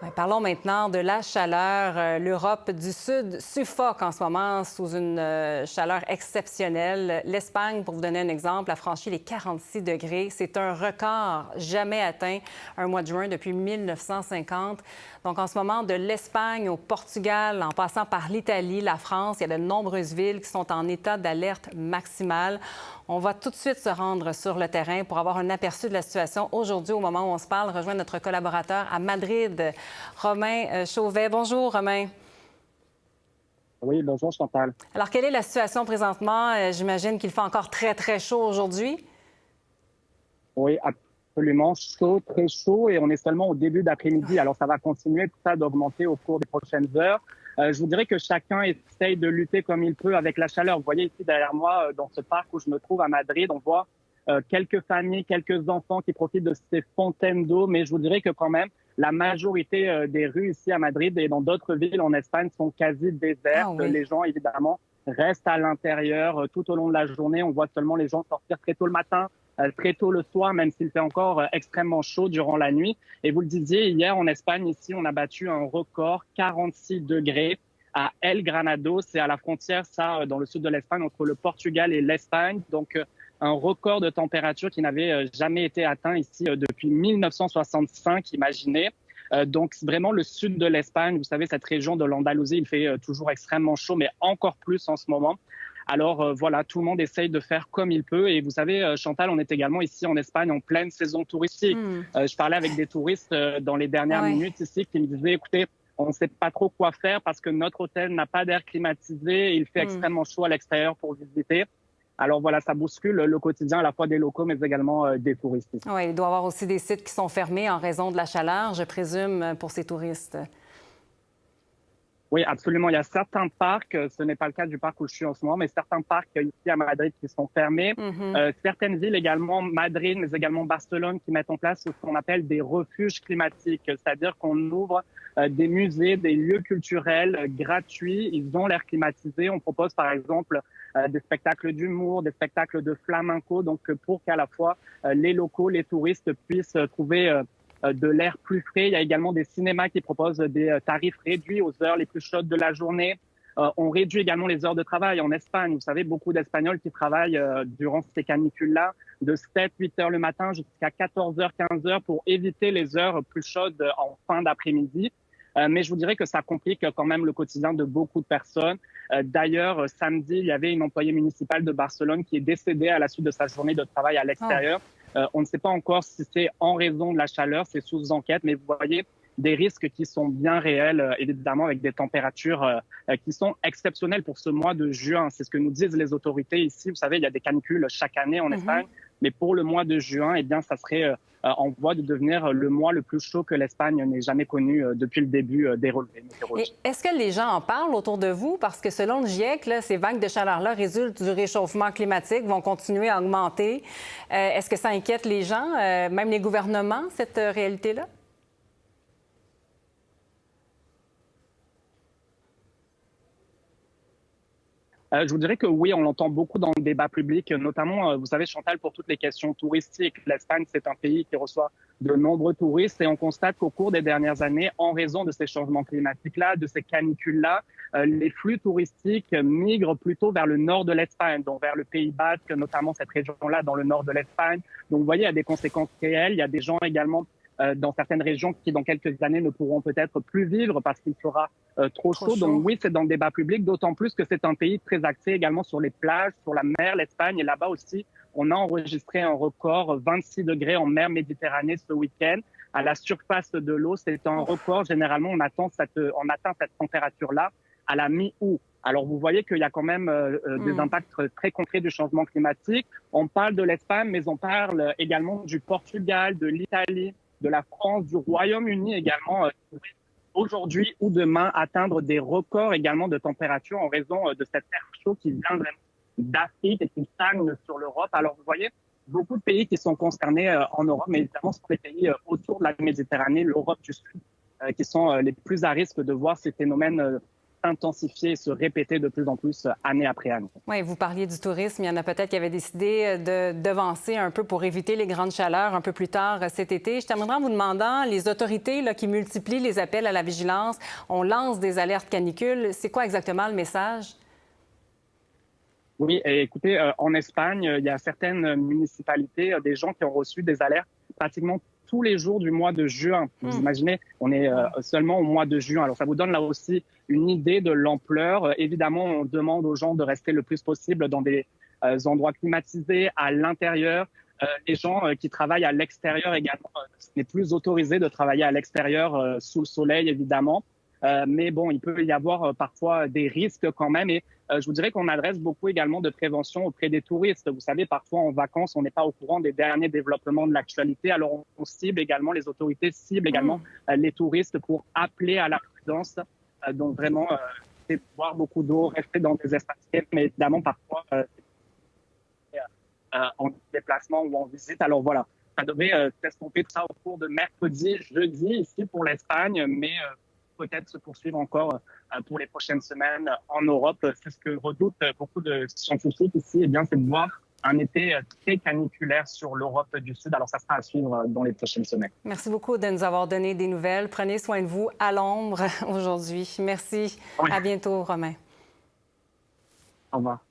Ouais, parlons maintenant de la chaleur. L'Europe du Sud suffoque en ce moment sous une chaleur exceptionnelle. L'Espagne, pour vous donner un exemple, a franchi les 46 degrés. C'est un record jamais atteint un mois de juin depuis 1950. Donc, en ce moment, de l'Espagne au Portugal, en passant par l'Italie, la France, il y a de nombreuses villes qui sont en état d'alerte maximale. On va tout de suite se rendre sur le terrain pour avoir un aperçu de la situation. Aujourd'hui, au moment où on se parle, rejoindre notre collaborateur à Madrid, Romain Chauvet. Bonjour, Romain. Oui, bonjour Chantal. Alors, quelle est la situation présentement? J'imagine qu'il fait encore très, très chaud aujourd'hui. Oui, absolument chaud, très chaud, et on est seulement au début d'après-midi. Alors, ça va continuer tout ça d'augmenter au cours des prochaines heures. Je vous dirais que chacun essaye de lutter comme il peut avec la chaleur. Vous voyez ici derrière moi, dans ce parc où je me trouve à Madrid, on voit quelques familles, quelques enfants qui profitent de ces fontaines d'eau, mais je vous dirais que quand même, la majorité des rues ici à Madrid et dans d'autres villes en Espagne sont quasi Ah désertes. oui. Les gens, évidemment, restent à l'intérieur tout au long de la journée. On voit seulement les gens sortir très tôt le matin, très tôt le soir, même s'il fait encore extrêmement chaud durant la nuit. Et vous le disiez, hier en Espagne, ici, on a battu un record, 46 degrés à El Granado. C'est à la frontière, ça, dans le sud de l'Espagne, entre le Portugal et l'Espagne. Donc, un record de température qui n'avait jamais été atteint ici depuis 1965, imaginez. Donc, vraiment le sud de l'Espagne, vous savez, cette région de l'Andalousie, il fait toujours extrêmement chaud, mais encore plus en ce moment. Alors voilà, tout le monde essaye de faire comme il peut. Et vous savez, Chantal, on est également ici en Espagne en pleine saison touristique. Hmm. Je parlais avec des touristes dans les dernières Ouais. minutes ici qui me disaient, écoutez, on ne sait pas trop quoi faire parce que notre hôtel n'a pas d'air climatisé. Il fait Hmm. extrêmement chaud à l'extérieur pour visiter. Alors voilà, ça bouscule le quotidien à la fois des locaux, mais également des touristes. Oui, il doit y avoir aussi des sites qui sont fermés en raison de la chaleur, je présume, pour ces touristes. Oui, absolument. Il y a certains parcs, ce n'est pas le cas du parc où je suis en ce moment, mais certains parcs ici à Madrid qui sont fermés. Mhm. Certaines villes également, Madrid, mais également Barcelone, qui mettent en place ce qu'on appelle des refuges climatiques, c'est-à-dire qu'on ouvre des musées, des lieux culturels gratuits. Ils ont l'air climatisé. On propose par exemple des spectacles d'humour, des spectacles de flamenco, donc pour qu'à la fois les locaux, les touristes puissent trouver de l'air plus frais. Il y a également des cinémas qui proposent des tarifs réduits aux heures les plus chaudes de la journée. On réduit également les heures de travail en Espagne. Vous savez, beaucoup d'Espagnols qui travaillent durant ces canicules-là de 7-8 heures le matin jusqu'à 14 heures, 15 heures pour éviter les heures plus chaudes en fin d'après-midi. Mais je vous dirais que ça complique quand même le quotidien de beaucoup de personnes. D'ailleurs, samedi, il y avait une employée municipale de Barcelone qui est décédée à la suite de sa journée de travail à Oh. l'extérieur. On ne sait pas encore si c'est en raison de la chaleur, c'est sous enquête, mais vous voyez des risques qui sont bien réels, évidemment, avec des températures qui sont exceptionnelles pour ce mois de juin. C'est ce que nous disent les autorités ici. Vous savez, il y a des canicules chaque année en Mhm. Espagne, mais pour le mois de juin, eh bien, ça serait en voie de devenir le mois le plus chaud que l'Espagne n'ait jamais connu depuis le début des relevés Et météorologiques. est-ce que les gens en parlent autour de vous? Parce que selon le GIEC, là, ces vagues de chaleur-là résultent du réchauffement climatique, vont continuer à augmenter. Est-ce que ça inquiète les gens, même les gouvernements, cette réalité-là? Je vous dirais que oui, on l'entend beaucoup dans le débat public, notamment, vous savez, Chantal, pour toutes les questions touristiques. L'Espagne, c'est un pays qui reçoit de nombreux touristes et on constate qu'au cours des dernières années, en raison de ces changements climatiques-là, de ces canicules-là, les flux touristiques migrent plutôt vers le nord de l'Espagne, donc vers le Pays Basque, notamment cette région-là dans le nord de l'Espagne. Donc, vous voyez, il y a des conséquences réelles. Il y a des gens également dans certaines régions qui, dans quelques années, ne pourront peut-être plus vivre parce qu'il fera trop Trop chaud. chaud. Donc oui, c'est dans le débat public, d'autant plus que c'est un pays très axé également sur les plages, sur la mer, l'Espagne. Et là-bas aussi, on a enregistré un record, 26 degrés en mer Méditerranée ce week-end. À la surface de l'eau, c'est un record. Généralement, on atteint cette température-là à la mi-août. Alors, vous voyez qu'il y a quand même des Mm. impacts très concrets du changement climatique. On parle de l'Espagne, mais on parle également du Portugal, de l'Italie, de la France, du Royaume-Uni également, aujourd'hui ou demain atteindre des records également de température en raison de cet air chaud qui vient vraiment d'Afrique et qui stagne sur l'Europe. Alors, vous voyez, beaucoup de pays qui sont concernés en Europe, mais évidemment, ce sont les pays autour de la Méditerranée, l'Europe du Sud, qui sont les plus à risque de voir ces phénomènes s'intensifier et se répéter de plus en plus année après année. Oui, vous parliez du tourisme. Il y en a peut-être qui avaient décidé de devancer un peu pour éviter les grandes chaleurs un peu plus tard cet été. Je terminerai en vous demandant, les autorités là, qui multiplient les appels à la vigilance, on lance des alertes canicules. C'est quoi exactement le message? Oui, et écoutez, en Espagne, il y a certaines municipalités, des gens qui ont reçu des alertes pratiquement tous les jours du mois de juin. Vous imaginez, on est seulement au mois de juin. Alors, ça vous donne là aussi une idée de l'ampleur. Évidemment, on demande aux gens de rester le plus possible dans des endroits climatisés, à l'intérieur. Les gens qui travaillent à l'extérieur également, ce n'est plus autorisé de travailler à l'extérieur sous le soleil, évidemment. Mais bon, il peut y avoir parfois des risques quand même. Et je vous dirais qu'on adresse beaucoup également de prévention auprès des touristes. Vous savez, parfois en vacances, on n'est pas au courant des derniers développements de l'actualité. Alors, on cible également, les autorités ciblent également les touristes pour appeler à la prudence. Donc, vraiment, c'est boire beaucoup d'eau, rester dans des espaces calmes, mais évidemment, parfois, en déplacement ou en visite. Alors, voilà, ça devrait s'estomper tout ça au cours de mercredi, jeudi, ici pour l'Espagne, mais peut-être se poursuivre encore pour les prochaines semaines en Europe. C'est ce que redoutent beaucoup de scientifiques ici, eh bien, c'est de voir un été très caniculaire sur l'Europe du Sud. Alors, ça sera à suivre dans les prochaines semaines. Merci beaucoup de nous avoir donné des nouvelles. Prenez soin de vous à l'ombre aujourd'hui. Merci. Oui. À bientôt, Romain. Au revoir.